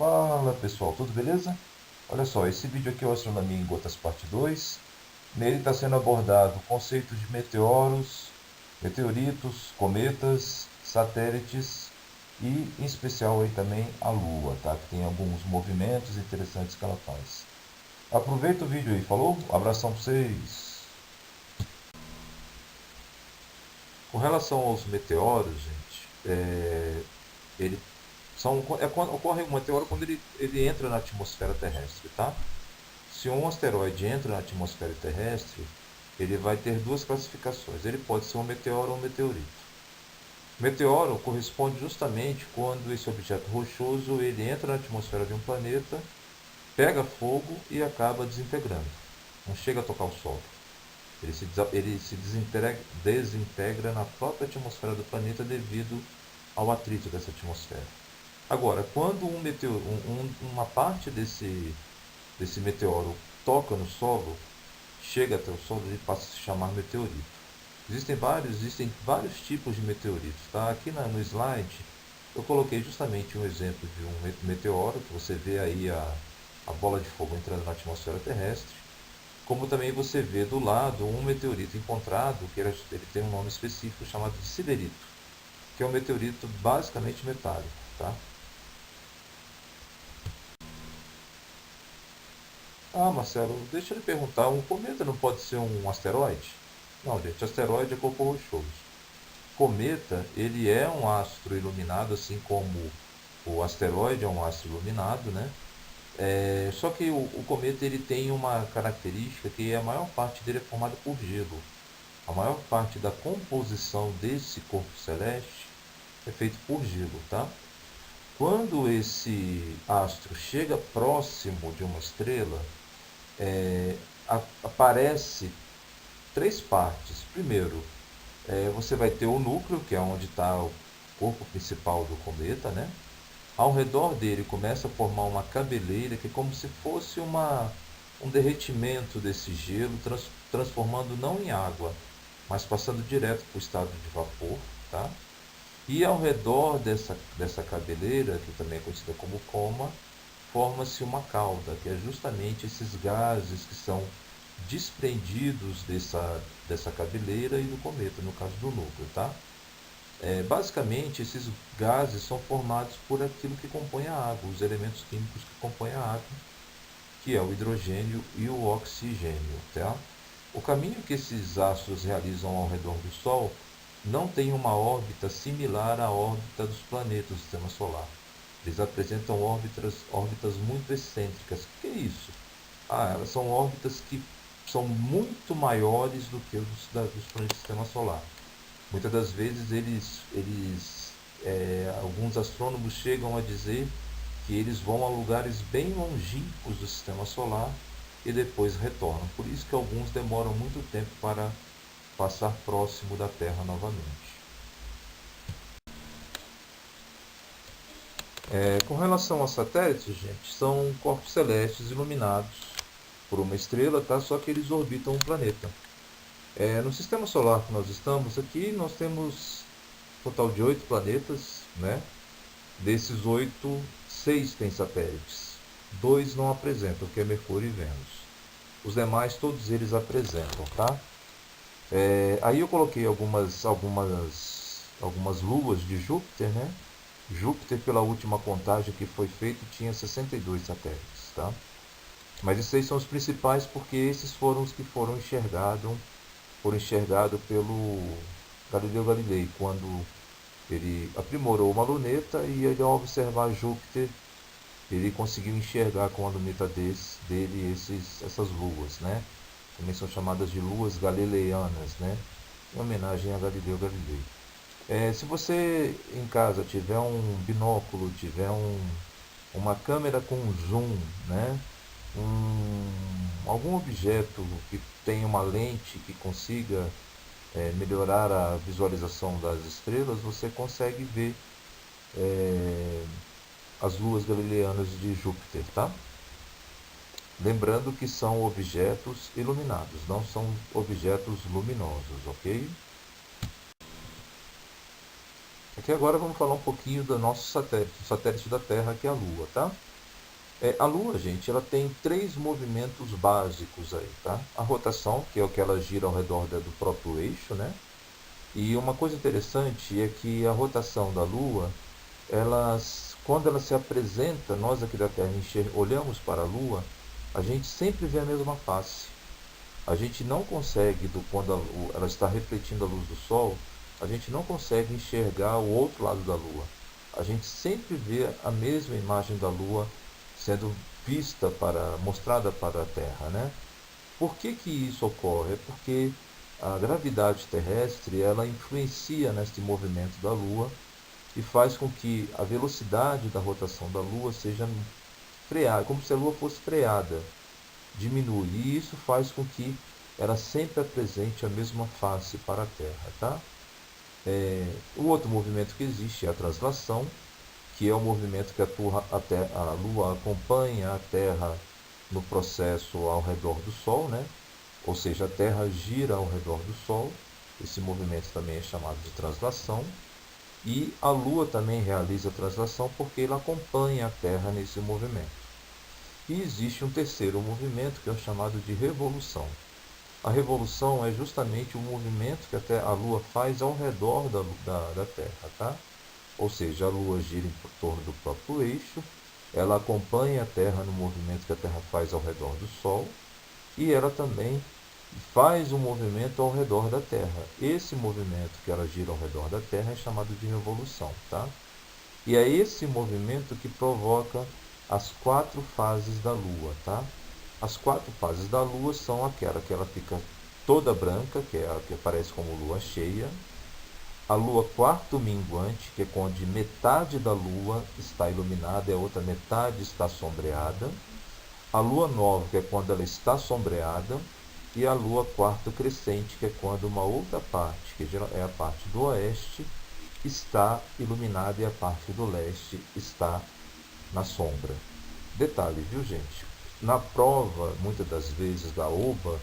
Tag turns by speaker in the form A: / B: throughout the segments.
A: Fala pessoal, tudo beleza? Olha só, esse vídeo aqui é o Astronomia em Gotas Parte 2. Nele está sendo abordado o conceito de meteoros, meteoritos, cometas, satélites e, em especial, aí também a Lua, tá? Que tem alguns movimentos interessantes que ela faz. Aproveita o vídeo aí, falou? Abração para vocês! Com relação aos meteoros, gente, ele ocorre um meteoro quando ele entra na atmosfera terrestre, tá? Se um asteroide entra na atmosfera terrestre, ele vai ter duas classificações. Ele pode ser um meteoro ou um meteorito. Meteoro corresponde justamente quando esse objeto rochoso ele entra na atmosfera de um planeta, pega fogo e acaba desintegrando. Não chega a tocar o solo. Ele se desintegra na própria atmosfera do planeta devido ao atrito dessa atmosfera. Agora, quando uma parte desse meteoro toca no solo, chega até o solo, ele passa a se chamar meteorito. Existem vários tipos de meteoritos. Tá? Aqui no slide eu coloquei justamente um exemplo de um meteoro, que você vê aí a bola de fogo entrando na atmosfera terrestre, como também você vê do lado um meteorito encontrado, que ele tem um nome específico chamado de siderito, que é um meteorito basicamente metálico. Tá? Ah, Marcelo, deixa eu lhe perguntar, um cometa não pode ser um asteroide? Não, gente, asteroide é corpo rochoso. Cometa, ele é um astro iluminado, assim como o asteroide é um astro iluminado, né? Só que o cometa ele tem uma característica que a maior parte dele é formada por gelo. A maior parte da composição desse corpo celeste é feito por gelo, tá? Quando esse astro chega próximo de uma estrela, é, aparece três partes. Primeiro, você vai ter o núcleo, que é onde está o corpo principal do cometa, né? Ao redor dele começa a formar uma cabeleira que é como se fosse um derretimento desse gelo, transformando não em água, mas passando direto para o estado de vapor, tá? E ao redor dessa cabeleira, que também é conhecida como coma, forma-se uma cauda, que é justamente esses gases que são desprendidos dessa cabeleira e do cometa, no caso do núcleo, tá? Basicamente, esses gases são formados por aquilo que compõe a água, os elementos químicos que compõem a água, que é o hidrogênio e o oxigênio, tá? O caminho que esses astros realizam ao redor do Sol não tem uma órbita similar à órbita dos planetas do Sistema Solar. Eles apresentam órbitas muito excêntricas. O que é isso? Elas são órbitas que são muito maiores do que os dos planetas do Sistema Solar. Muitas das vezes alguns astrônomos chegam a dizer que eles vão a lugares bem longínquos do Sistema Solar e depois retornam. Por isso que alguns demoram muito tempo para passar próximo da Terra novamente. Com relação aos satélites, gente, são corpos celestes iluminados por uma estrela, tá? Só que eles orbitam um planeta. No sistema solar que nós estamos aqui, nós temos um total de 8 planetas, né? Desses 8, 6 têm satélites. Dois não apresentam, que é Mercúrio e Vênus. Os demais, todos eles apresentam, tá? Aí eu coloquei algumas luas de Júpiter, né? Júpiter, pela última contagem que foi feita, tinha 62 satélites, tá? Mas esses aí são os principais porque esses foram os que foram enxergados pelo Galileu Galilei, quando ele aprimorou uma luneta e ele, ao observar Júpiter, ele conseguiu enxergar com a luneta dele essas luas, né? Também são chamadas de luas galileianas, né? Em homenagem a Galileu Galilei. Se você em casa tiver um binóculo, tiver uma câmera com zoom, né? Algum objeto que tenha uma lente que consiga melhorar a visualização das estrelas, você consegue ver as luas galileanas de Júpiter, tá? Lembrando que são objetos iluminados, não são objetos luminosos, ok? Aqui agora vamos falar um pouquinho do nosso satélite, o satélite da Terra, que é a Lua, tá? A Lua, gente, ela tem três movimentos básicos aí, tá? A rotação, que é o que ela gira ao redor do próprio eixo, né? E uma coisa interessante é que a rotação da Lua, quando ela se apresenta, nós aqui da Terra olhamos para a Lua, a gente sempre vê a mesma face. A gente não consegue, quando ela está refletindo a luz do Sol, a gente não consegue enxergar o outro lado da Lua. A gente sempre vê a mesma imagem da Lua sendo mostrada para a Terra, né? Por que que isso ocorre? É porque a gravidade terrestre ela influencia neste movimento da Lua e faz com que a velocidade da rotação da Lua seja freada, como se a Lua fosse freada, diminui. E isso faz com que ela sempre apresente a mesma face para a Terra, tá? O outro movimento que existe é a translação, que é o movimento que a Lua acompanha a Terra no processo ao redor do Sol, né? Ou seja, a Terra gira ao redor do Sol. Esse movimento também é chamado de translação. E a Lua também realiza a translação porque ela acompanha a Terra nesse movimento. E existe um terceiro movimento que é o chamado de revolução. A revolução é justamente o movimento que a Lua faz ao redor da Terra, tá? Ou seja, a Lua gira em torno do próprio eixo, ela acompanha a Terra no movimento que a Terra faz ao redor do Sol e ela também faz um movimento ao redor da Terra. Esse movimento que ela gira ao redor da Terra é chamado de revolução, tá? E é esse movimento que provoca as quatro fases da Lua, tá? As quatro fases da Lua são aquela que ela fica toda branca, que é a que aparece como lua cheia, a lua quarto minguante, que é quando metade da lua está iluminada e a outra metade está sombreada, a lua nova, que é quando ela está sombreada, e a lua quarto crescente, que é quando uma outra parte, que é a parte do oeste, está iluminada e a parte do leste está na sombra. Detalhe, viu, gente? Na prova, muitas das vezes, da OBA,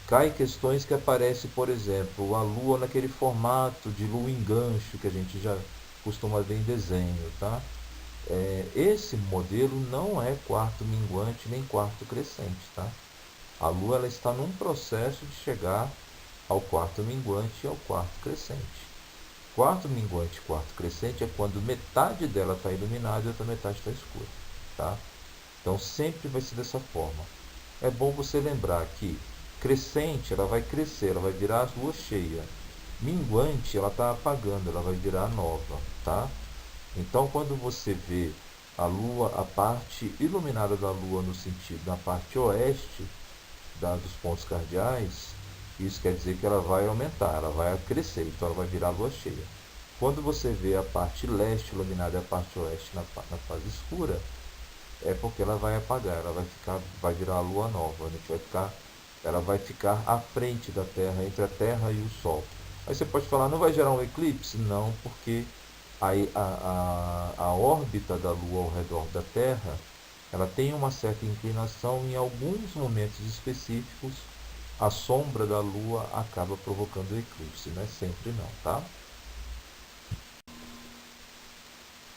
A: cai questões que aparecem, por exemplo, a lua naquele formato de lua em gancho que a gente já costuma ver em desenho, tá? Esse modelo não é quarto minguante nem quarto crescente, tá? A lua ela está num processo de chegar ao quarto minguante e ao quarto crescente. Quarto minguante e quarto crescente é quando metade dela está iluminada e a outra metade está escura, tá? Então sempre vai ser dessa forma. É bom você lembrar que crescente ela vai crescer, ela vai virar a lua cheia. Minguante ela está apagando, ela vai virar nova, tá? Então quando você vê a lua, a parte iluminada da lua no sentido da parte oeste dos pontos cardeais, isso quer dizer que ela vai aumentar, ela vai crescer, então ela vai virar lua cheia. Quando você vê a parte leste iluminada e a parte oeste na fase escura, é porque ela vai apagar, vai virar a lua nova, ela vai ficar à frente da Terra, entre a Terra e o Sol. Aí você pode falar, não vai gerar um eclipse? Não, porque aí a órbita da Lua ao redor da Terra, ela tem uma certa inclinação, em alguns momentos específicos, a sombra da Lua acaba provocando o eclipse, não é sempre não, tá?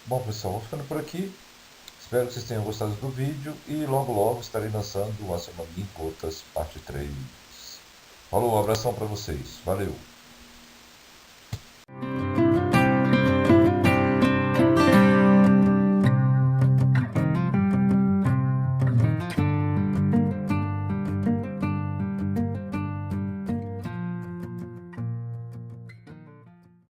A: Bom pessoal, vou ficando por aqui. Espero que vocês tenham gostado do vídeo e logo logo estarei lançando o Astronomia em Gotas parte 3. Falou, um abração para vocês. Valeu!